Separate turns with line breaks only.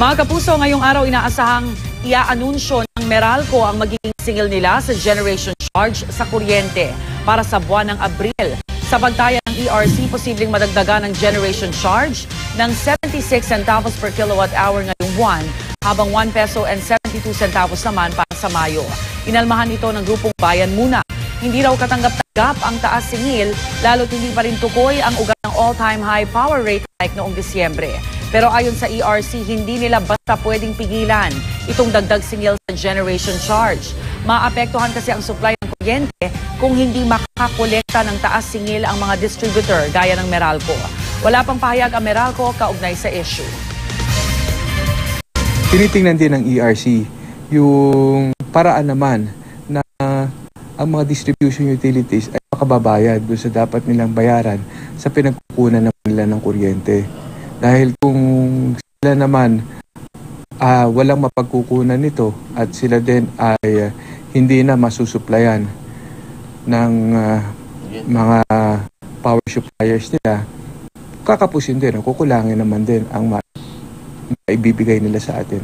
Mga kapuso, ngayong araw inaasahang iaanunsyo ng Meralco ang magiging singil nila sa generation charge sa kuryente para sa buwan ng Abril. Sa pagtaya ng ERC, posibleng madagdagan ng generation charge ng 76 centavos per kilowatt hour ngayong buwan, habang 1 peso and 72 centavos naman para sa Mayo. Inalmahan ito ng grupong Bayan Muna. Hindi raw katanggap-tanggap ang taas singil, lalo't hindi pa rin tukoy ang ugat ng all-time high power rate hike noong Disyembre. Pero ayon sa ERC, hindi nila basta pwedeng pigilan itong dagdag singil sa generation charge. Maapektuhan kasi ang supply ng kuryente kung hindi makakolekta ng taas singil ang mga distributor gaya ng Meralco. Wala pang pahayag ang Meralco kaugnay sa issue.
Tinitingnan din ng ERC yung paraan naman na ang mga distribution utilities ay makababayad doon sa dapat nilang bayaran sa pinagkukunan nila ng kuryente. Dahil kung sila naman walang mapagkukunan nito at sila din ay hindi na masusuplayan ng mga power suppliers nila, kakapusin din o kukulangin naman din ang maibibigay nila sa atin.